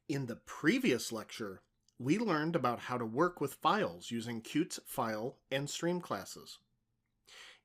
In the previous lecture, we learned about how to work with files using Qt's file and stream classes.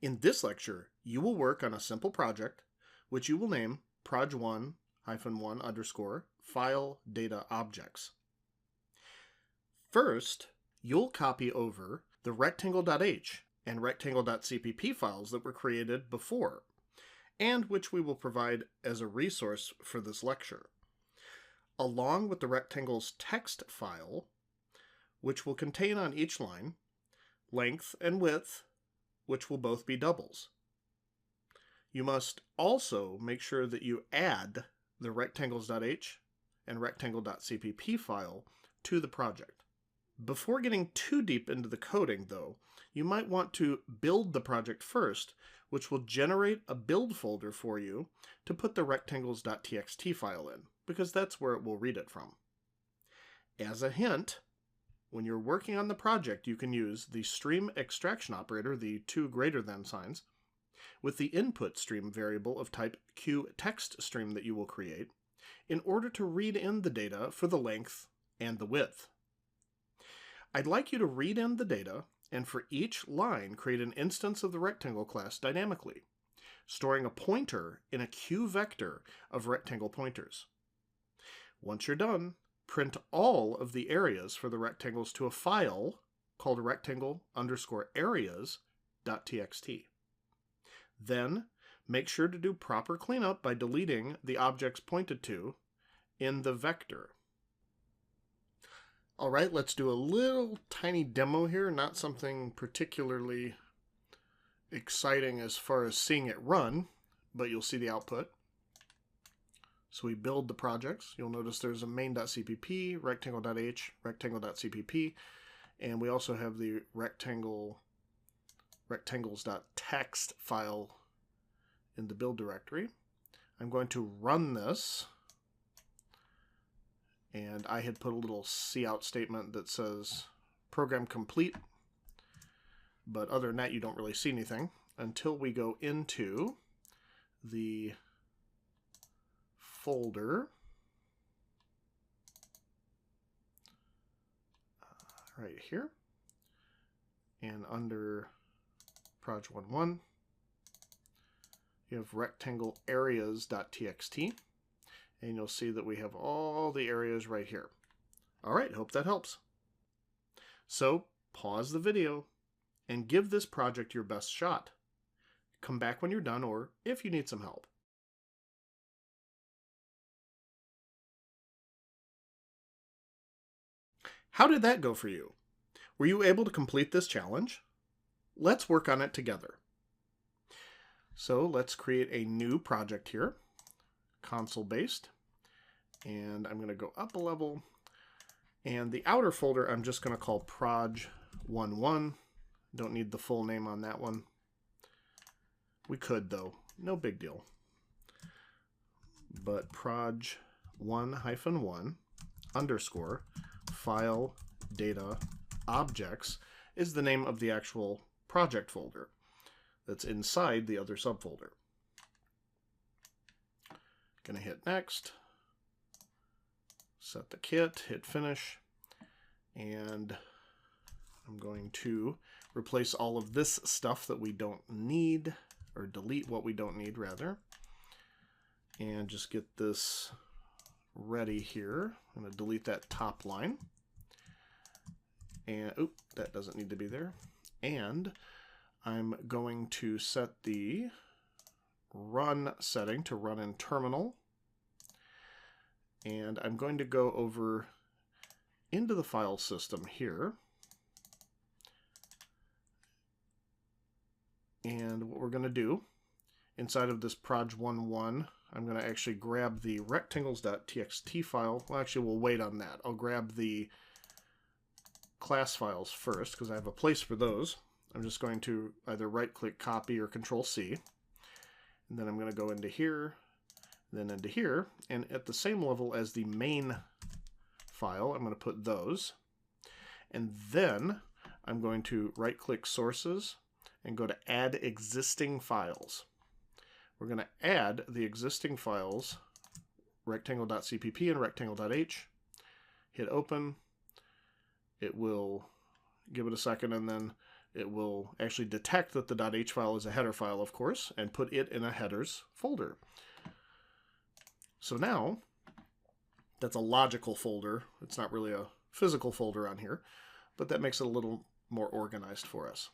In this lecture, you will work on a simple project, which you will name proj1-1 underscore file data objects. First, you'll copy over the rectangle.h and rectangle.cpp files that were created before, and which we will provide as a resource for this lecture, along with the rectangle's text file, which will contain on each line length and width, which will both be doubles. You must also make sure that you add the rectangles.h and rectangle.cpp file to the project. Before getting too deep into the coding, though, you might want to build the project first, which will generate a build folder for you to put the rectangles.txt file in, because that's where it will read it from. As a hint, when you're working on the project, you can use the stream extraction operator, the two greater than signs, with the input stream variable of type QTextStream that you will create in order to read in the data for the length and the width. I'd like you to read in the data and for each line create an instance of the rectangle class dynamically, storing a pointer in a QVector of rectangle pointers. Once you're done, print all of the areas for the rectangles to a file called rectangle_areas.txt. Then, make sure to do proper cleanup by deleting the objects pointed to in the vector. All right, let's do a little tiny demo here, not something particularly exciting as far as seeing it run, but you'll see the output. So we build the projects. You'll notice there's a main.cpp, rectangle.h, rectangle.cpp, and we also have the rectangles.txt file in the build directory. I'm going to run this, and I had put a little cout statement that says program complete, but other than that you don't really see anything until we go into the folder right here, and under proj1.1 you have rectangle areas.txt, and you'll see that we have all the areas right here. All right, hope that helps. So pause the video and give this project your best shot. Come back when you're done, or if you need some help. How did that go for you? Were you able to complete this challenge? Let's work on it together. So let's create a new project here, console-based, and I'm going to go up a level, and the outer folder I'm just going to call proj1.1. Don't need the full name on that one. We could, though. No big deal. But proj1-1 underscore file data objects is the name of the actual project folder that's inside the other subfolder. Gonna hit next, set the kit, hit finish, and I'm going to replace all of this stuff that we don't need, or delete what we don't need rather, and just get this ready here. I'm going to delete that top line, and that doesn't need to be there, and I'm going to set the run setting to run in terminal, and I'm going to go over into the file system here, and what we're going to do inside of this proj1.1, I'm going to actually grab the rectangles.txt file. Well, actually, we'll wait on that. I'll grab the class files first because I have a place for those. I'm just going to either right-click copy or Control-C. And then I'm going to go into here, then into here, and at the same level as the main file, I'm going to put those. And then I'm going to right-click Sources and go to Add Existing Files. We're going to add the existing files, rectangle.cpp and rectangle.h, hit open, it will give it a second, and then it will actually detect that the .h file is a header file, of course, and put it in a headers folder. So now, that's a logical folder. It's not really a physical folder on here, but that makes it a little more organized for us.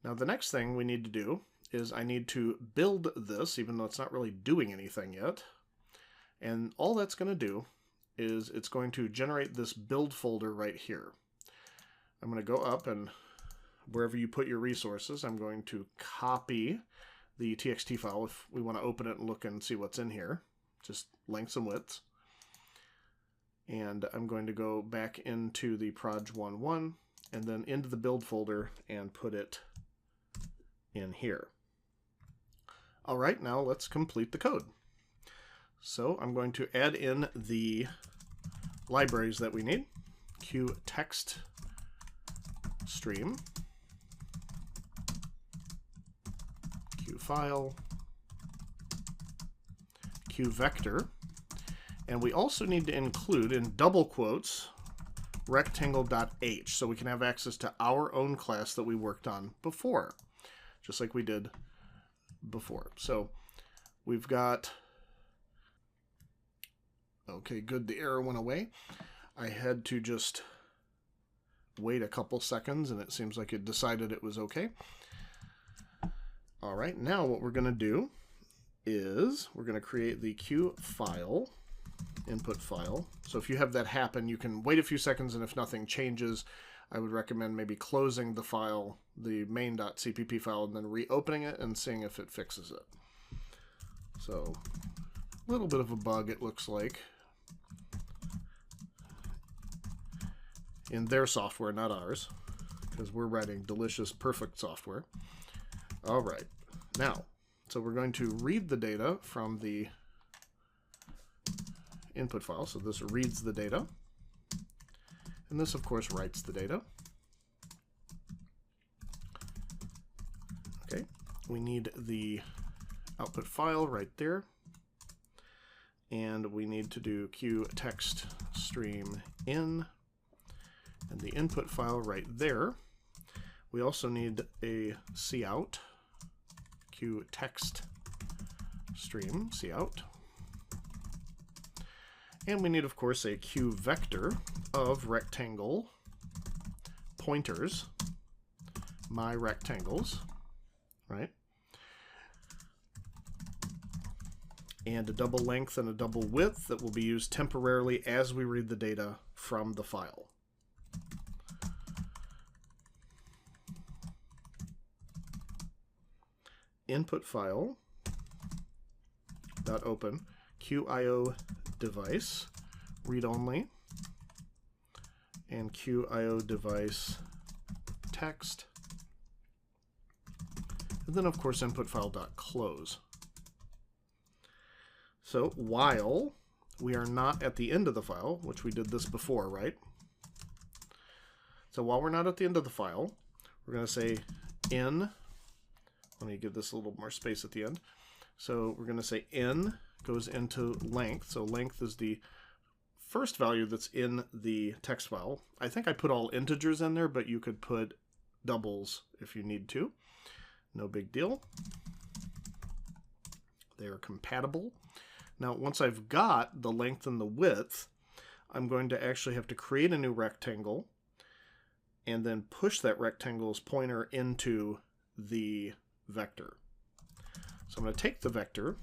Now the next thing we need to do is I need to build this, even though it's not really doing anything yet. And all that's going to do is it's going to generate this build folder right here. I'm going to go up, and wherever you put your resources, I'm going to copy the txt file if we want to open it and look and see what's in here, just lengths and widths. And I'm going to go back into the proj11 and then into the build folder and put it in here. All right, now let's complete the code. So I'm going to add in the libraries that we need. QText stream, QFile, QVector, and we also need to include in double quotes rectangle.h so we can have access to our own class that we worked on before, just like we did before. So we've got, okay, good, the error went away. I had to just wait a couple seconds and it seems like it decided it was okay. All right, now what we're going to do is we're going to create the QFile input file. So if you have that happen, you can wait a few seconds, and if nothing changes, I would recommend maybe closing the file, the main.cpp file, and then reopening it and seeing if it fixes it. So a little bit of a bug, it looks like, in their software, not ours, because we're writing delicious, perfect software. All right, now, so we're going to read the data from the input file. So this reads the data, and this, of course, writes the data. Okay, we need the output file right there, and we need to do QText stream in, and the input file right there. We also need a cout, QText stream cout. And we need, of course, a QVector of rectangle pointers, my rectangles, right? And a double length and a double width that will be used temporarily as we read the data from the file. Input file dot open QIO device read only and QIO device text, and then of course input file dot close. So while we are not at the end of the file, which we did this before, right? So while we're not at the end of the file, we're going to say in, let me give this a little more space at the end. So we're going to say in goes into length. So length is the first value that's in the text file. I think I put all integers in there, but you could put doubles if you need to. No big deal. They are compatible. Now, once I've got the length and the width, I'm going to actually have to create a new rectangle and then push that rectangle's pointer into the vector. So I'm going to take the vector,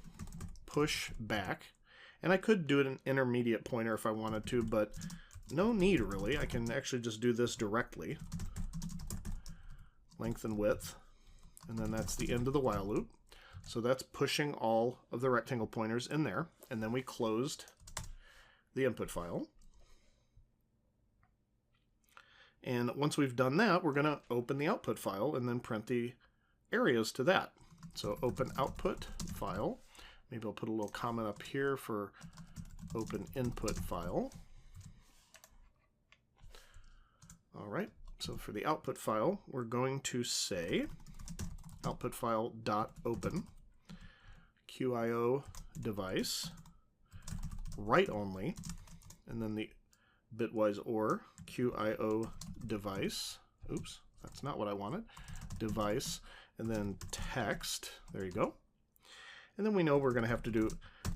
push back, and I could do it an intermediate pointer if I wanted to, but no need really. I can actually just do this directly. Length and width, and then that's the end of the while loop. So that's pushing all of the rectangle pointers in there, and then we closed the input file. And once we've done that, we're going to open the output file and then print the areas to that. So open output file. Maybe I'll put a little comment up here for open input file. All right, so for the output file, we're going to say output file dot open QIO device write only, and then the bitwise OR QIO device. Oops, that's not what I wanted. Device, and then text. There you go. And then we know we're going to have to do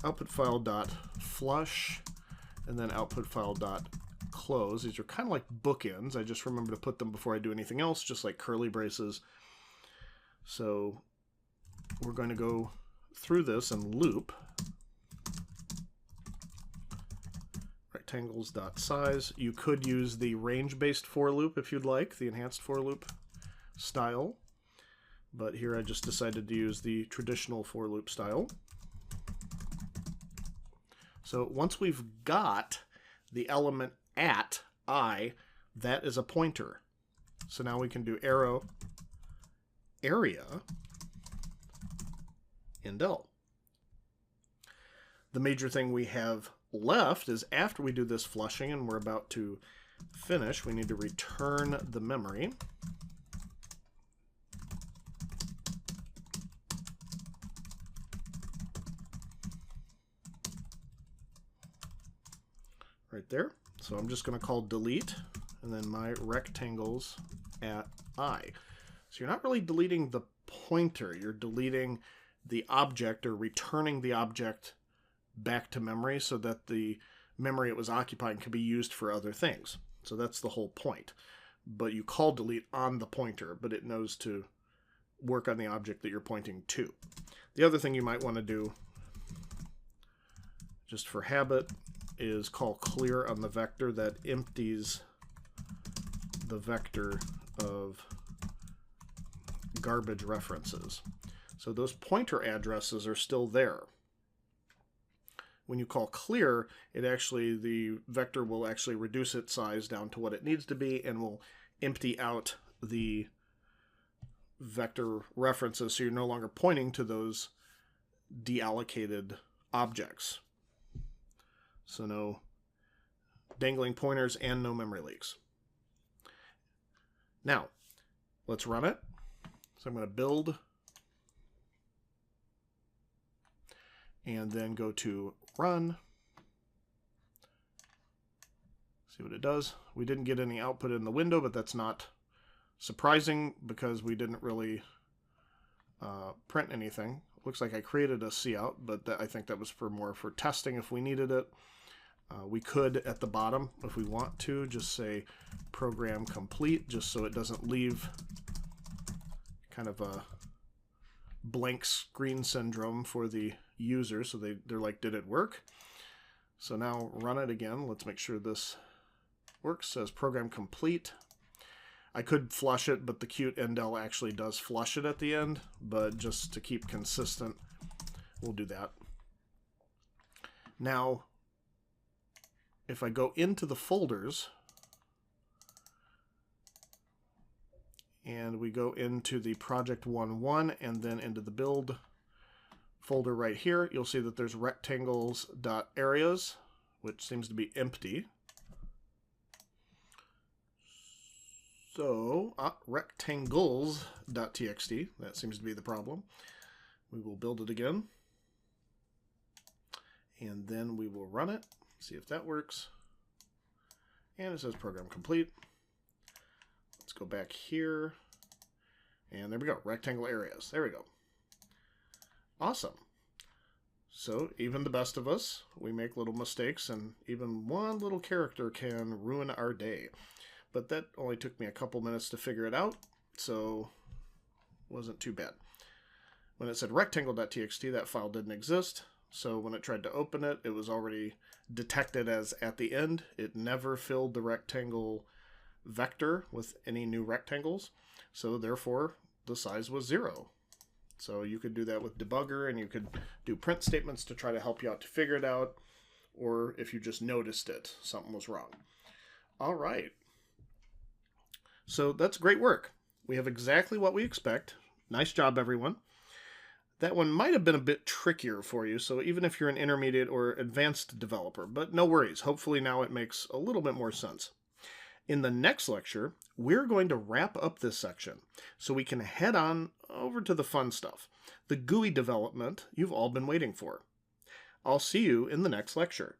output file dot flush, and then output file dot close. These are kind of like bookends. I just remember to put them before I do anything else, just like curly braces. So we're going to go through this and loop rectangles dot size. You could use the range-based for loop if you'd like, the enhanced for loop style. But here I just decided to use the traditional for loop style. So once we've got the element at I, that is a pointer. So now we can do arrow area indel. The major thing we have left is after we do this flushing and we're about to finish, we need to return the memory. Right there. So I'm just going to call delete and then my rectangles at I. So you're not really deleting the pointer, you're deleting the object or returning the object back to memory so that the memory it was occupying can be used for other things. So that's the whole point. But you call delete on the pointer, but it knows to work on the object that you're pointing to. The other thing you might want to do, just for habit, is call clear on the vector. That empties the vector of garbage references. So those pointer addresses are still there. When you call clear, the vector will actually reduce its size down to what it needs to be and will empty out the vector references, so you're no longer pointing to those deallocated objects. So no dangling pointers and no memory leaks. Now, let's run it. So I'm going to build and then go to run. See what it does. We didn't get any output in the window, but that's not surprising because we didn't really print anything. Looks like I created a cout, but I think that was more for testing if we needed it. We could, at the bottom, if we want to, just say program complete, just so it doesn't leave kind of a blank screen syndrome for the user. So they're like, did it work? So now run it again. Let's make sure this works. It says program complete. I could flush it, but the Qt indel actually does flush it at the end. But just to keep consistent, we'll do that. Now, if I go into the folders and we go into the project 1.1 and then into the build folder right here, you'll see that there's rectangles.areas, which seems to be empty. So rectangles.txt, that seems to be the problem. We will build it again. And then we will run it. See if that works. And it says program complete. Let's go back here. And there we go, rectangle areas. There we go. Awesome. So even the best of us, we make little mistakes, and even one little character can ruin our day. But that only took me a couple minutes to figure it out, so it wasn't too bad. When it said rectangle.txt, that file didn't exist. So when it tried to open it, it was already detected as at the end. It never filled the rectangle vector with any new rectangles. So therefore, the size was 0. So you could do that with debugger, and you could do print statements to try to help you out to figure it out. Or if you just noticed it, something was wrong. All right. So that's great work. We have exactly what we expect. Nice job, everyone. That one might have been a bit trickier for you, so even if you're an intermediate or advanced developer, but no worries. Hopefully now it makes a little bit more sense. In the next lecture, we're going to wrap up this section so we can head on over to the fun stuff, the GUI development you've all been waiting for. I'll see you in the next lecture.